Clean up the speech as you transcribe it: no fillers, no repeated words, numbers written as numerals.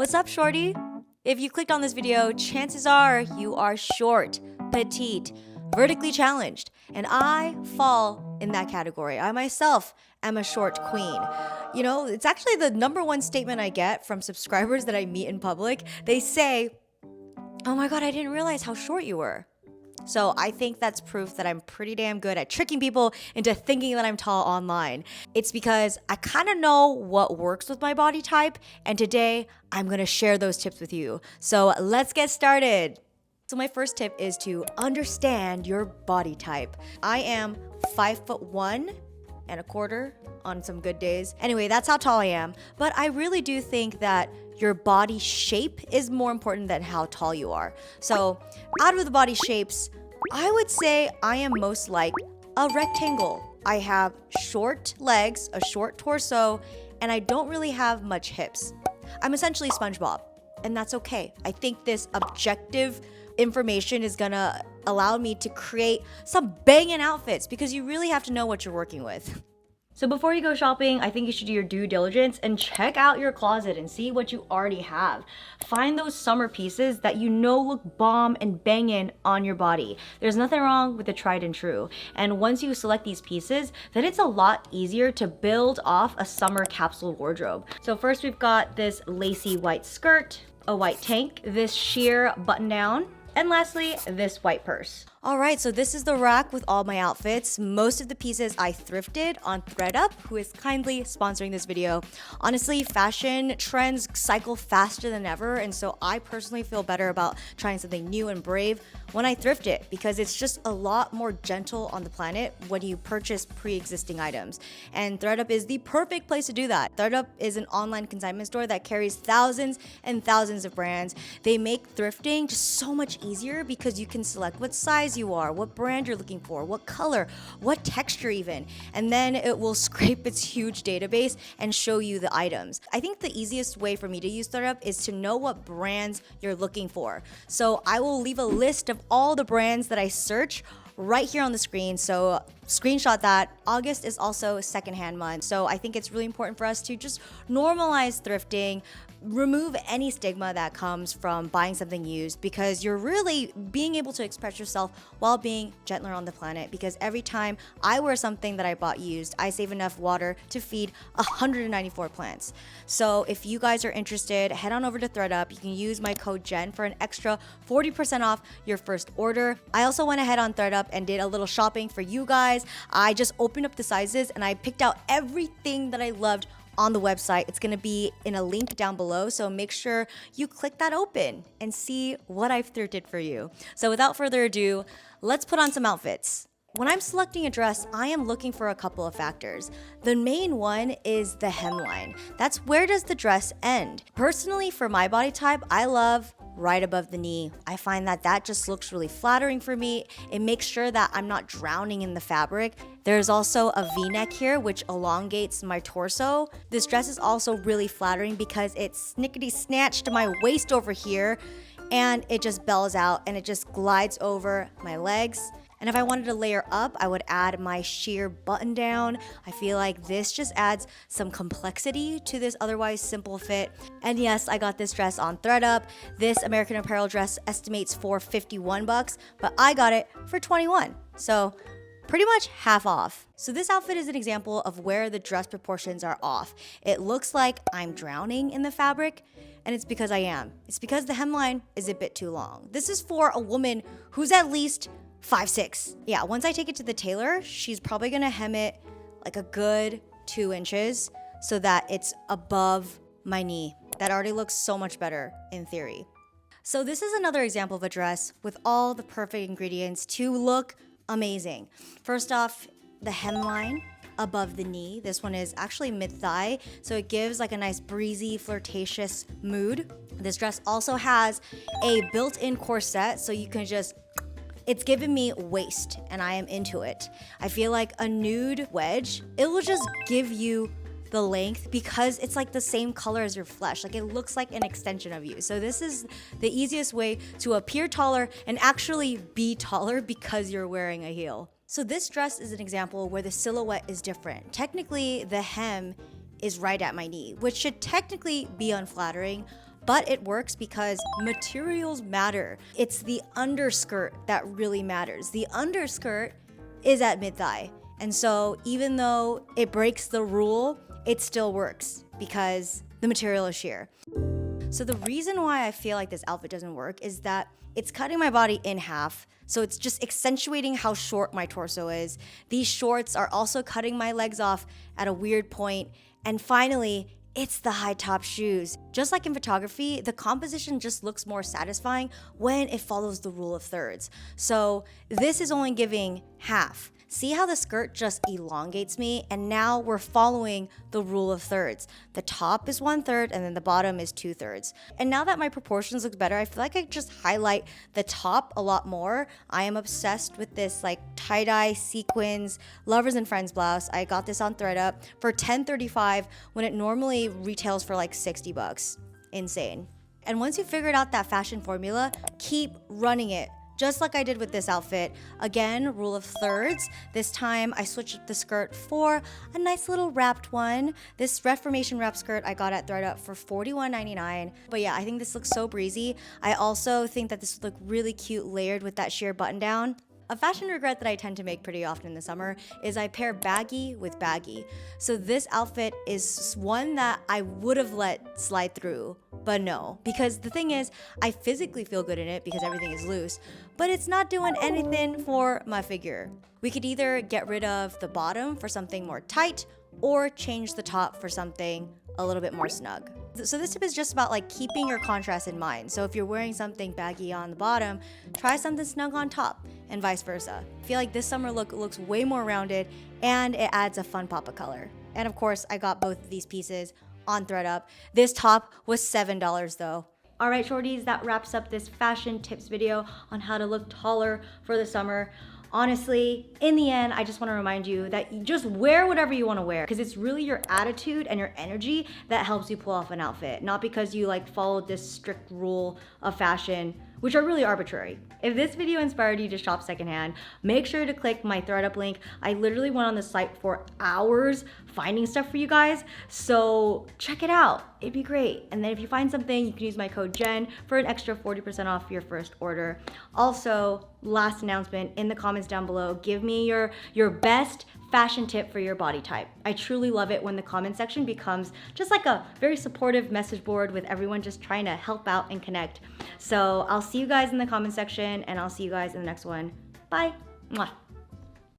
What's up, shorty? If you clicked on this video, chances are you are short, petite, vertically challenged, and I fall in that category. I myself am a short queen. You know, it's actually the number one statement I get from subscribers that I meet in public. They say, "Oh my God, I didn't realize how short you were." So I think that's proof that I'm pretty damn good at tricking people into thinking that I'm tall online. It's because I kind of know what works with my body type, and today I'm gonna share those tips with you. So let's get started. So my first tip is to understand your body type. I am 5'1.25" on some good days. Anyway, that's how tall I am. But I really do think that your body shape is more important than how tall you are. So out of the body shapes, I would say I am most like a rectangle. I have short legs, a short torso, and I don't really have much hips. I'm essentially SpongeBob, and that's okay. I think this objective information is gonna allow me to create some banging outfits because you really have to know what you're working with. So before you go shopping, I think you should do your due diligence and check out your closet and see what you already have. Find those summer pieces that you know look bomb and banging on your body. There's nothing wrong with the tried and true. And once you select these pieces, then it's a lot easier to build off a summer capsule wardrobe. So first we've got this lacy white skirt, a white tank, this sheer button down, and lastly, this white purse. All right, so this is the rack with all my outfits. Most of the pieces I thrifted on ThredUp, who is kindly sponsoring this video. Honestly, fashion trends cycle faster than ever, and so I personally feel better about trying something new and brave when I thrift it because it's just a lot more gentle on the planet when you purchase pre-existing items. And ThredUp is the perfect place to do that. ThredUp is an online consignment store that carries thousands and thousands of brands. They make thrifting just so much easier because you can select what size you are, what brand you're looking for, what color, what texture even, and then it will scrape its huge database and show you the items. I think the easiest way for me to use ThredUp is to know what brands you're looking for. So I will leave a list of all the brands that I search right here on the screen, so screenshot that. August is also secondhand month, so I think it's really important for us to just normalize thrifting, remove any stigma that comes from buying something used because you're really being able to express yourself while being gentler on the planet, because every time I wear something that I bought used, I save enough water to feed 194 plants. So if you guys are interested, head on over to ThredUp. You can use my code Jenn for an extra 40% off your first order. I also went ahead on ThredUp and did a little shopping for you guys. I just opened up the sizes and I picked out everything that I loved on the website. It's gonna be in a link down below, so make sure you click that open and see what I've thrifted for you. So without further ado, let's put on some outfits. When I'm selecting a dress, I am looking for a couple of factors. The main one is the hemline. That's where does the dress end? Personally, for my body type, I love right above the knee. I find that that just looks really flattering for me. It makes sure that I'm not drowning in the fabric. There's also a V-neck here, which elongates my torso. This dress is also really flattering because it snickety snatched my waist over here and it just bells out and it just glides over my legs. And if I wanted to layer up, I would add my sheer button down. I feel like this just adds some complexity to this otherwise simple fit. And yes, I got this dress on ThredUp. This American Apparel dress estimates for $51, but I got it for $21. So pretty much half off. So this outfit is an example of where the dress proportions are off. It looks like I'm drowning in the fabric, and it's because I am. It's because the hemline is a bit too long. This is for a woman who's at least 5'6". Yeah, once I take it to the tailor, she's probably gonna hem it like a good 2 inches so that it's above my knee. That already looks so much better in theory. So this is another example of a dress with all the perfect ingredients to look amazing. First off, the hemline above the knee. This one is actually mid-thigh, so it gives like a nice breezy, flirtatious mood. This dress also has a built-in corset, so you can just it's given me waist and I am into it. I feel like a nude wedge, it will just give you the length because it's like the same color as your flesh. Like it looks like an extension of you. So this is the easiest way to appear taller and actually be taller because you're wearing a heel. So this dress is an example where the silhouette is different. Technically, the hem is right at my knee, which should technically be unflattering, but it works because materials matter. It's the underskirt that really matters. The underskirt is at mid-thigh. And so even though it breaks the rule, it still works because the material is sheer. So the reason why I feel like this outfit doesn't work is that it's cutting my body in half. So it's just accentuating how short my torso is. These shorts are also cutting my legs off at a weird point. And finally, it's the high top shoes. Just like in photography, the composition just looks more satisfying when it follows the rule of thirds. So this is only giving half. See how the skirt just elongates me? And now we're following the rule of thirds. The top is 1/3 and then the bottom is 2/3. And now that my proportions look better, I feel like I just highlight the top a lot more. I am obsessed with this like tie-dye sequins lovers and friends blouse. I got this on ThreadUp for $10.35 when it normally retails for like $60. Insane. And once you figured out that fashion formula, keep running it. Just like I did with this outfit. Again, rule of thirds. This time I switched up the skirt for a nice little wrapped one. This Reformation wrap skirt I got at ThreadUp for $41.99. But yeah, I think this looks so breezy. I also think that this would look really cute layered with that sheer button down. A fashion regret that I tend to make pretty often in the summer is I pair baggy with baggy. So this outfit is one that I would have let slide through, but no. Because the thing is, I physically feel good in it because everything is loose, but it's not doing anything for my figure. We could either get rid of the bottom for something more tight or change the top for something a little bit more snug. So this tip is just about like keeping your contrast in mind. So if you're wearing something baggy on the bottom, try something snug on top and vice versa. I feel like this summer look looks way more rounded and it adds a fun pop of color. And of course, I got both of these pieces on ThreadUp. This top was $7 though. All right, shorties, that wraps up this fashion tips video on how to look taller for the summer. Honestly, in the end, I just want to remind you that you just wear whatever you want to wear because it's really your attitude and your energy that helps you pull off an outfit, not because you like followed this strict rule of fashion, which are really arbitrary. If this video inspired you to shop secondhand, make sure to click my ThreadUp link. I literally went on the site for hours finding stuff for you guys, so check it out. It'd be great. And then if you find something, you can use my code Jenn for an extra 40% off your first order. Also, last announcement in the comments down below, give me your best fashion tip for your body type. I truly love it when the comment section becomes just like a very supportive message board with everyone just trying to help out and connect. So I'll see you guys in the comment section and I'll see you guys in the next one. Bye. Mwah.